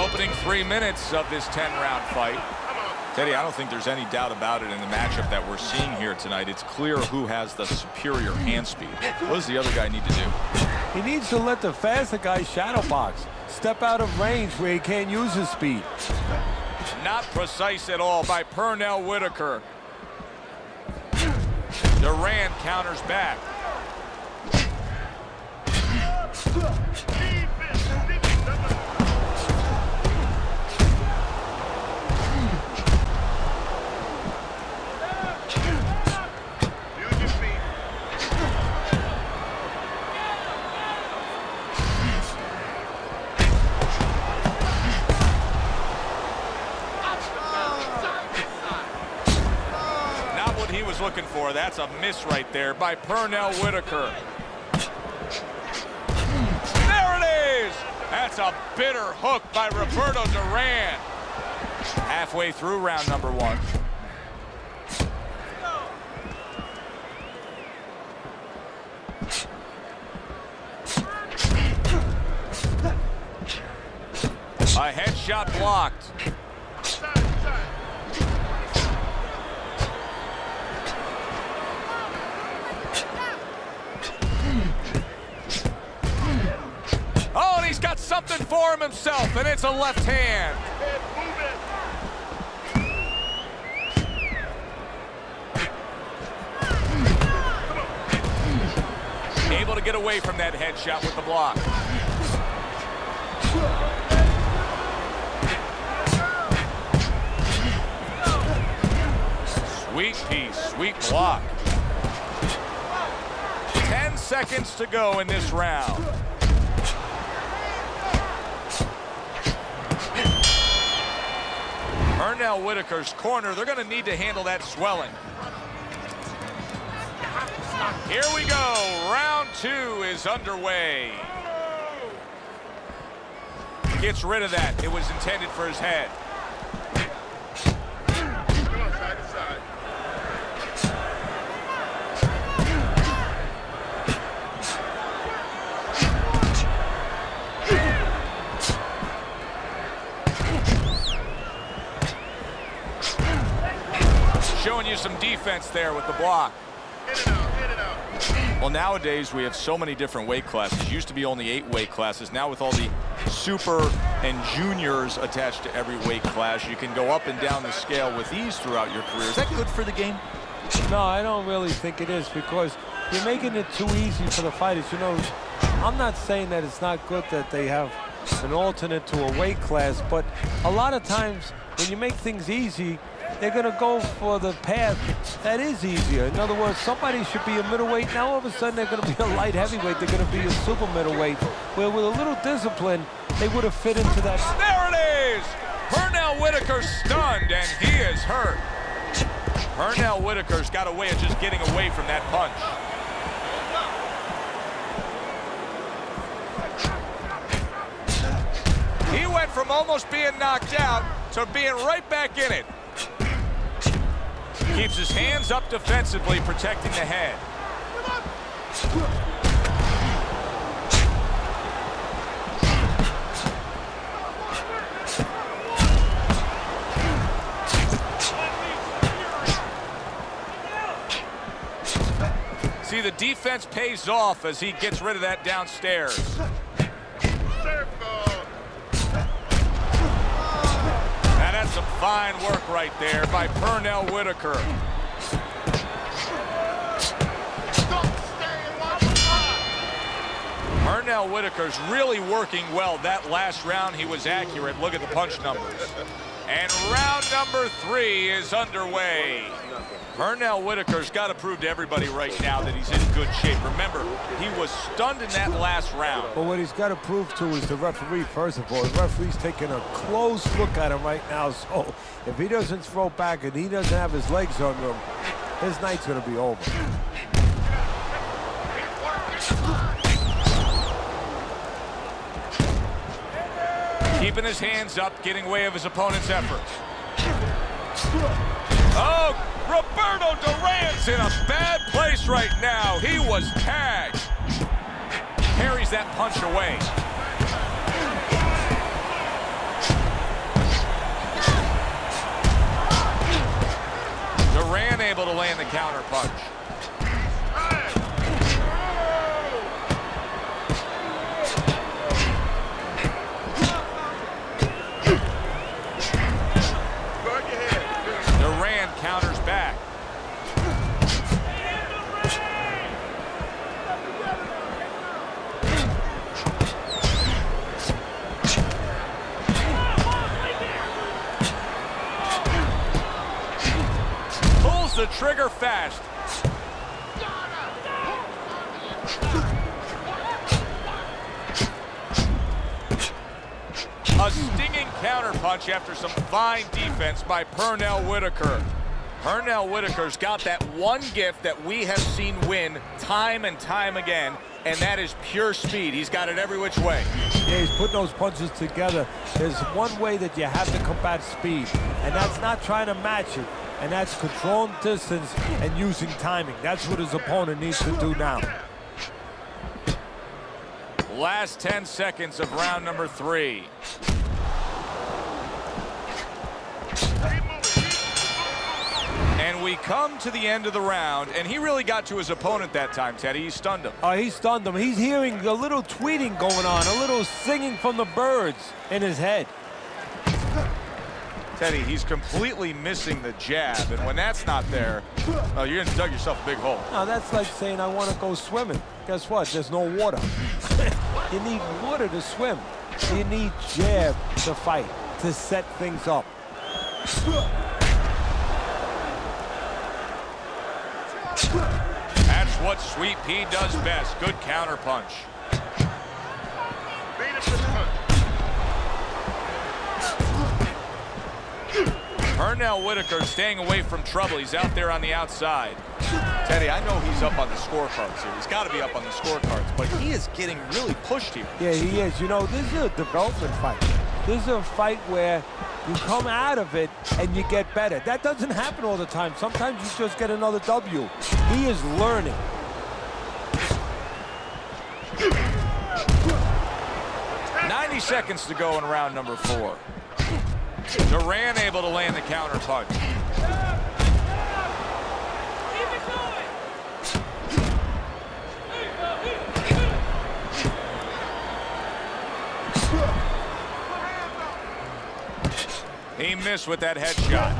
opening 3 minutes of this 10-round fight. Teddy, I don't think there's any doubt about it in the matchup that we're seeing here tonight. It's clear who has the superior hand speed. What does the other guy need to do? He needs to let the faster guy shadow box. Step out of range where he can't use his speed. Not precise at all by Pernell Whitaker. Duran counters back. He was looking for. That's a miss right there by Pernell Whitaker. There it is! That's a bitter hook by Roberto Duran. Halfway through round number 1. A headshot blocked. Oh, and he's got something for him himself, and it's a left hand. Able to get away from that headshot with the block. Sweet piece, sweet block. 10 seconds to go in this round. Pernell Whitaker's corner, they're going to need to handle that swelling. Here we go. Round 2 is underway. Gets rid of that. It was intended for his head. Showing you some defense there with the block. Well, nowadays we have so many different weight classes. Used to be only 8 weight classes. Now with all the super and juniors attached to every weight class, you can go up and down the scale with ease throughout your career. Is that good for the game? No, I don't really think it is, because you're making it too easy for the fighters. You know, I'm not saying that it's not good that they have an alternate to a weight class, but a lot of times when you make things easy, they're going to go for the path that is easier. In other words, somebody should be a middleweight. Now all of a sudden they're going to be a light heavyweight. They're going to be a super middleweight, where with a little discipline, they would have fit into that. There it is! Pernell Whitaker stunned, and he is hurt. Pernell Whitaker's got a way of just getting away from that punch. He went from almost being knocked out to being right back in it. Keeps his hands up defensively, protecting the head. See, the defense pays off as he gets rid of that downstairs. That's some fine work right there by Pernell Whitaker. Pernell Whitaker's really working well. That last round, he was accurate. Look at the punch numbers. And round number 3 is underway. Pernell Whitaker's got to prove to everybody right now that he's in good shape. Remember, he was stunned in that last round. But what he's got to prove to is the referee, first of all. The referee's taking a close look at him right now. So if he doesn't throw back and he doesn't have his legs under him, his night's going to be over. Keeping his hands up, getting way of his opponent's efforts. Oh, Roberto Duran's in a bad place right now. He was tagged. Parries that punch away. counter punch. Duran counters back. Pulls the trigger fast. A stinging counterpunch after some fine defense by Pernell Whitaker. Pernell Whitaker's got that one gift that we have seen win time and time again, and that is pure speed. He's got it every which way. Yeah, he's putting those punches together. There's one way that you have to combat speed, and that's not trying to match it, and that's controlling distance and using timing. That's what his opponent needs to do now. Last 10 seconds of round number 3. And we come to the end of the round, and he really got to his opponent that time, Teddy. He stunned him. He stunned him. He's hearing a little tweeting going on, a little singing from the birds in his head. Teddy, he's completely missing the jab, and when that's not there, oh, you're gonna dug yourself a big hole. Now, that's like saying I want to go swimming. Guess what? There's no water. You need water to swim. You need jab to fight, to set things up. That's what Sweet Pea does best. Good counter punch. Pernell Whitaker staying away from trouble. He's out there on the outside. Teddy, I know he's up on the scorecards here. He's got to be up on the scorecards, but he is getting really pushed here. Yeah, he is. You know, this is a development fight. This is a fight where you come out of it and you get better. That doesn't happen all the time. Sometimes you just get another W. He is learning. .90 seconds to go in round number 4. Duran able to land the counter punch. He missed with that headshot.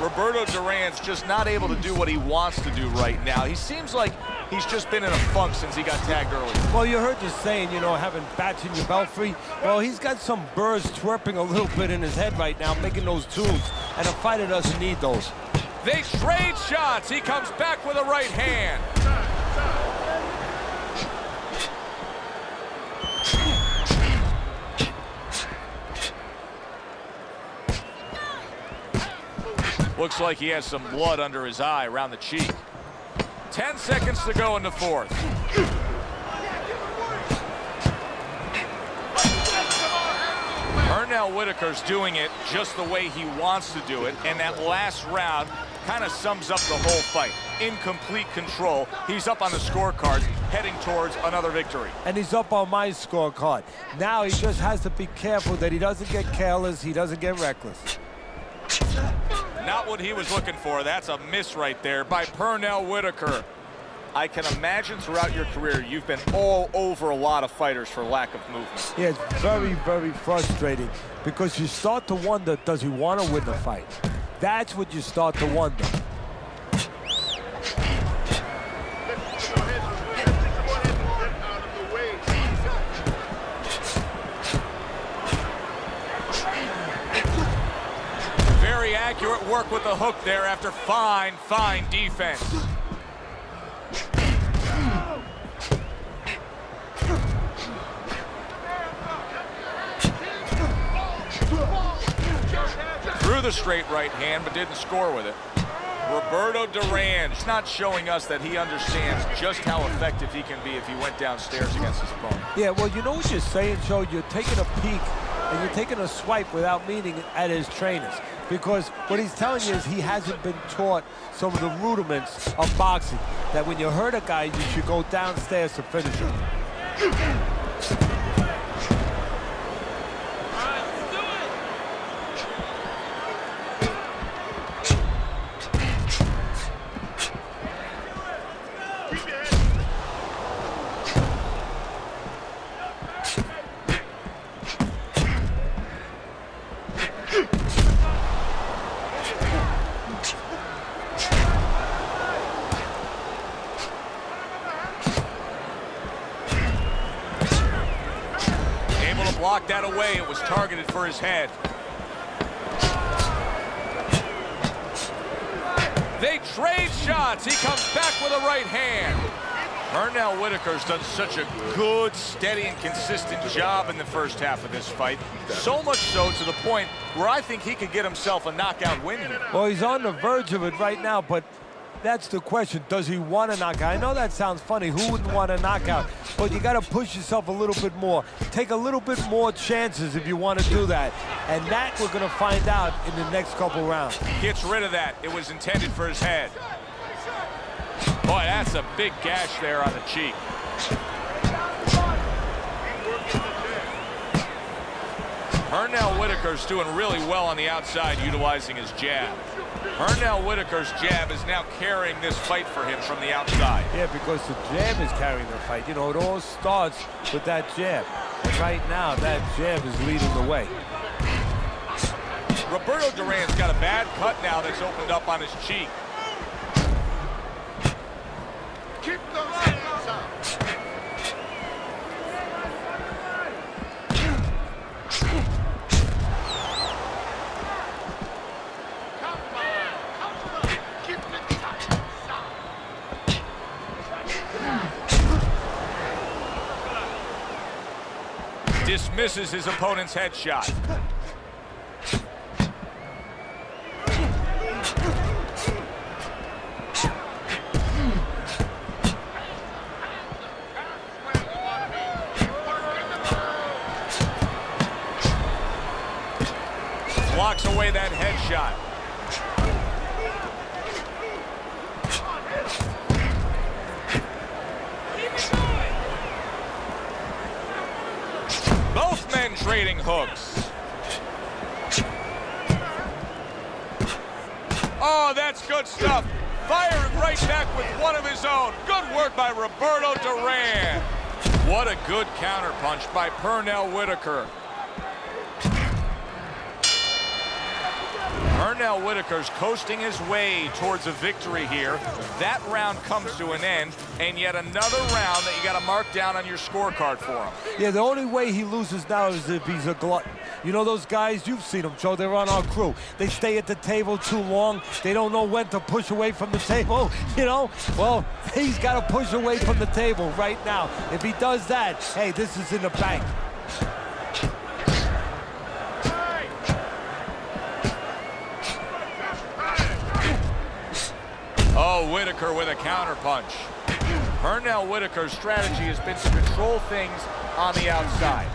Roberto Duran's just not able to do what he wants to do right now. He seems like he's just been in a funk since he got tagged early. Well, you heard you saying, you know, having bats in your belfry. Well, he's got some birds chirping a little bit in his head right now, making those tunes, and a fighter doesn't need those. They trade shots. He comes back with a right hand. Looks like he has some blood under his eye around the cheek. 10 seconds to go in the 4th. Pernell Whitaker's doing it just the way he wants to do it, and that last round kind of sums up the whole fight. In complete control. He's up on the scorecard, heading towards another victory. And he's up on my scorecard. Now he just has to be careful that he doesn't get careless, he doesn't get reckless. Not what he was looking for. That's a miss right there by Pernell Whitaker. I can imagine throughout your career, you've been all over a lot of fighters for lack of movement. Yeah, it's very, very frustrating because you start to wonder, does he want to win the fight? That's what you start to wonder. Very accurate work with the hook there after fine defense. Threw the straight right hand, but didn't score with it. Roberto Duran is not showing us that he understands just how effective he can be if he went downstairs against his opponent. Yeah, well, you know what you're saying, Joe? You're taking a peek and you're taking a swipe without meaning at his trainers. Because what he's telling you is he hasn't been taught some of the rudiments of boxing. That when you hurt a guy, you should go downstairs to finish him. away. It was targeted for his head. They trade shots. He comes back with a right hand. Pernell Whitaker's done such a good, steady, and consistent job in the first half of this fight. So much so to the point where I think he could get himself a knockout win here. Well, he's on the verge of it right now, but that's the question. Does he want a knockout? I know that sounds funny. Who wouldn't want a knockout? But you got to push yourself a little bit more. Take a little bit more chances if you want to do that. And that we're going to find out in the next couple rounds. Gets rid of that. It was intended for his head. Boy, that's a big gash there on the cheek. Pernell Whitaker's doing really well on the outside, utilizing his jab. Pernell Whitaker's jab is now carrying this fight for him from the outside. Yeah, because the jab is carrying the fight. You know, it all starts with that jab. And right now, that jab is leading the way. Roberto Duran's got a bad cut now that's opened up on his cheek. Keep the lights up. Dismisses his opponent's headshot. Blocks away that headshot. Both men trading hooks. Oh, that's good stuff. Firing right back with one of his own. Good work by Roberto Duran. What a good counterpunch by Pernell Whitaker. Pernell Whitaker's coasting his way towards a victory here. That round comes to an end, and yet another round that you got to mark down on your scorecard for him. Yeah, the only way he loses now is if he's a glutton. You know those guys, you've seen them, Joe, they're on our crew. They stay at the table too long. They don't know when to push away from the table, you know? Well, he's got to push away from the table right now. If he does that, hey, this is in the bank. Oh, Whitaker with a counterpunch. Pernell Whitaker's strategy has been to control things on the outside.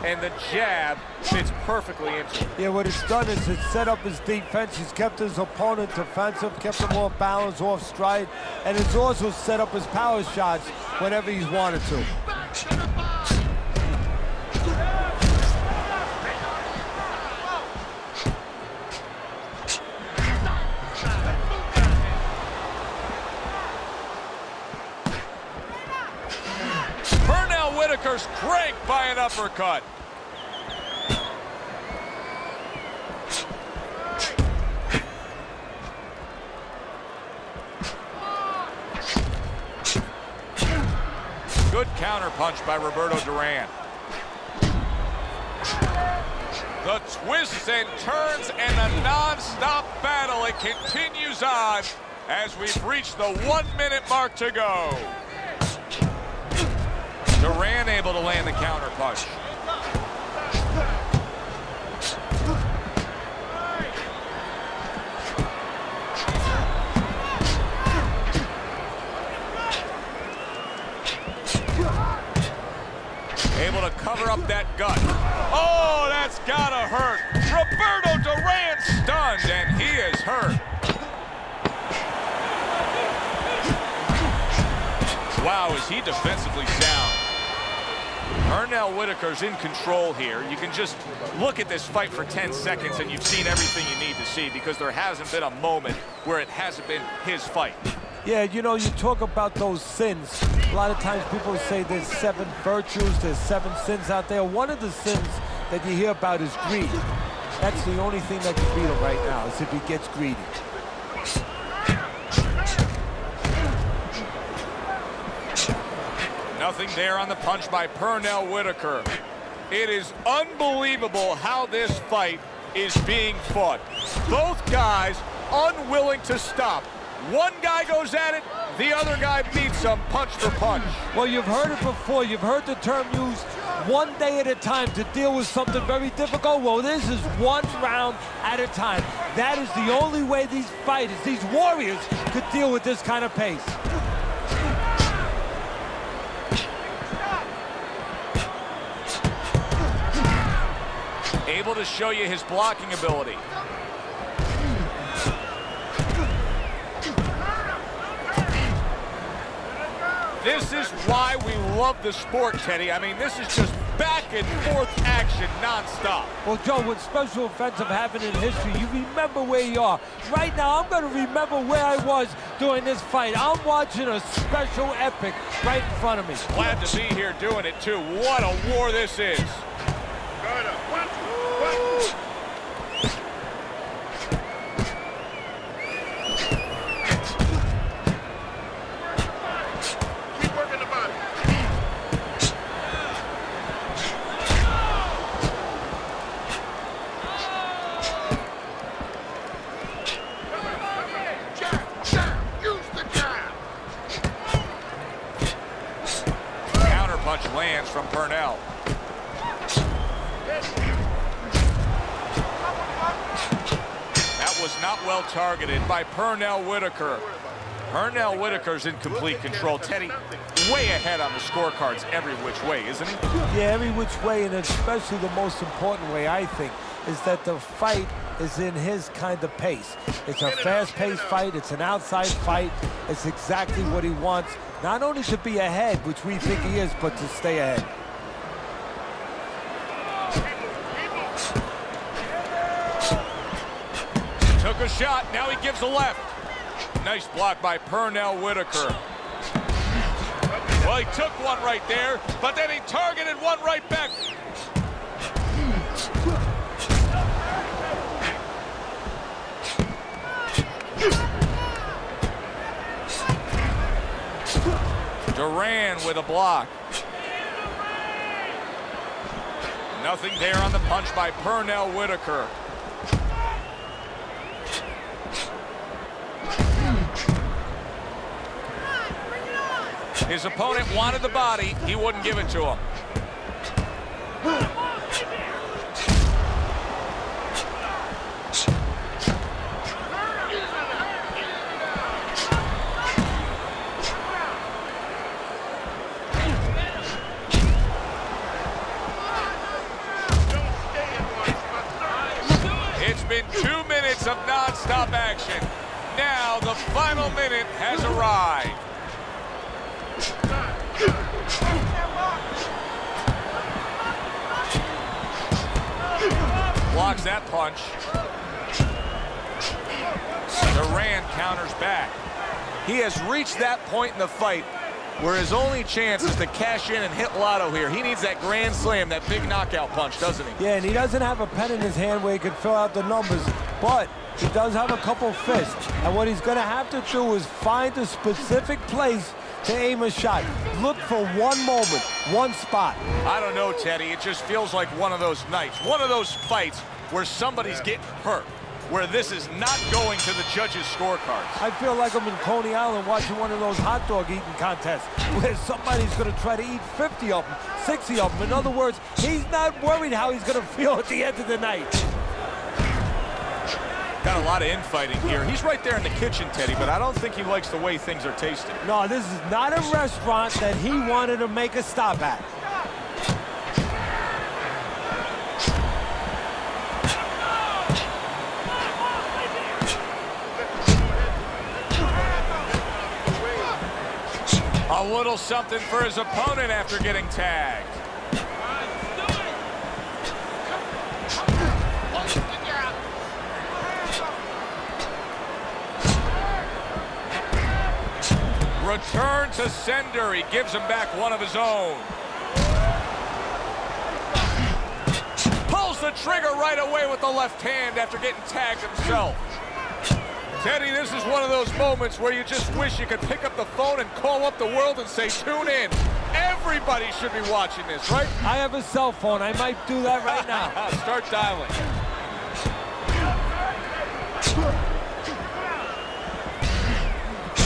And the jab fits perfectly into it. Yeah, what it's done is it's set up his defense. He's kept his opponent defensive, kept him off balance, off stride. And it's also set up his power shots whenever he's wanted to. Whitaker's cranked by an uppercut. Good counterpunch by Roberto Duran. The twists and turns and a non-stop battle. It continues on as we've reached the 1 minute mark to go. Duran able to land the counterpunch. Able to cover up that gut. Oh, that's gotta hurt. Roberto Duran stunned, and he is hurt. Wow, is he defensively sound. Pernell Whitaker's in control here. You can just look at this fight for 10 seconds and you've seen everything you need to see, because there hasn't been a moment where it hasn't been his fight. Yeah, you know, you talk about those sins. A lot of times people say there's 7 virtues, there's 7 sins out there. One of the sins that you hear about is greed. That's the only thing that can beat him right now, is if he gets greedy. Nothing there on the punch by Pernell Whitaker. It is unbelievable how this fight is being fought. Both guys unwilling to stop. One guy goes at it, the other guy beats him punch for punch. Well, you've heard it before. You've heard the term used, one day at a time to deal with something very difficult. Well, this is one round at a time. That is the only way these fighters, these warriors, could deal with this kind of pace. Able to show you his blocking ability. This is why we love the sport, Teddy. I mean, this is just back and forth action nonstop. Well, Joe, when special events have happened in history, you remember where you are. Right now, I'm going to remember where I was during this fight. I'm watching a special epic right in front of me. Glad to be here doing it, too. What a war this is. Punch lands from Purnell. That was not well targeted by Purnell Whitaker. Purnell Whitaker's in complete control. Teddy, way ahead on the scorecards every which way, isn't he? Yeah, every which way, and especially the most important way, I think, is that the fight is in his kind of pace. It's a fast-paced fight. It's an outside fight. It's exactly what he wants. Not only to be ahead, which we think he is, but to stay ahead. Took a shot, now he gives a left. Nice block by Purnell Whitaker. Well, he took one right there, but then he targeted one right back. Duran with a block. Nothing there on the punch by Purnell Whitaker. His opponent wanted the body. He wouldn't give it to him. It's been 2 minutes of non-stop action. Now the final minute has arrived. Blocks that punch. Duran counters back. He has reached that point in the fight where his only chance is to cash in and hit lotto here. He needs that grand slam, that big knockout punch, doesn't he? Yeah, and he doesn't have a pen in his hand where he can fill out the numbers, but he does have a couple fists. And what he's going to have to do is find a specific place to aim a shot. Look for one moment, one spot. I don't know, Teddy. It just feels like one of those nights, one of those fights where somebody's getting hurt, where this is not going to the judges' scorecards. I feel like I'm in Coney Island watching one of those hot dog eating contests where somebody's going to try to eat 50 of them, 60 of them. In other words, he's not worried how he's going to feel at the end of the night. Got a lot of infighting here. He's right there in the kitchen, Teddy, but I don't think he likes the way things are tasting. No, this is not a restaurant that he wanted to make a stop at. A little something for his opponent after getting tagged. Return to sender. He gives him back one of his own. Pulls the trigger right away with the left hand after getting tagged himself. Teddy, this is one of those moments where you just wish you could pick up the phone and call up the world and say, tune in. Everybody should be watching this, right? I have a cell phone. I might do that right now. Start dialing.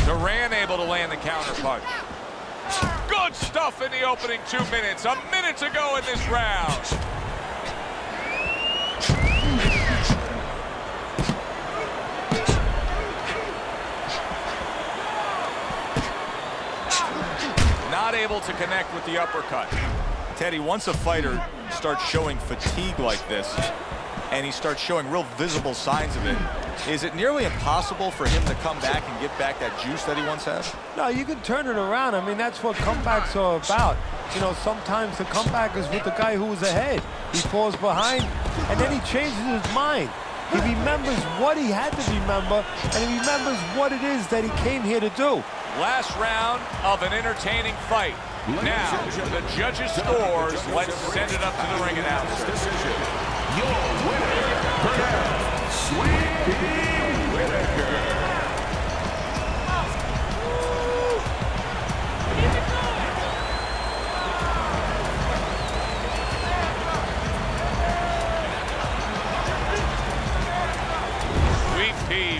Duran able to land the counter punch. Good stuff in the opening 2 minutes. A minute to go in this round. Not able to connect with the uppercut. Teddy, once a fighter starts showing fatigue like this, and he starts showing real visible signs of it, is it nearly impossible for him to come back and get back that juice that he once had? No, you can turn it around. I mean, that's what comebacks are about. You know, sometimes the comeback is with the guy who was ahead. He falls behind, and then he changes his mind. He remembers what he had to remember, and he remembers what it is that he came here to do. Last round of an entertaining fight. Now, the judges' scores. Let's send it up to the ring announcer. Your winner, Bernal Sweet Whitaker.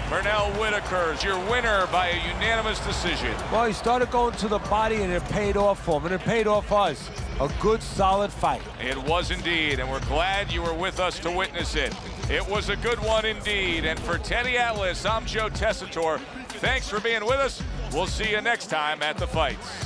Bernal Whitaker's your winner by a unanimous decision. Well, he started going to the body, and it paid off for him, and it paid off for us. A good, solid fight. It was indeed, and we're glad you were with us to witness it. It was a good one indeed, and for Teddy Atlas, I'm Joe Tessitore. Thanks for being with us. We'll see you next time at the fights.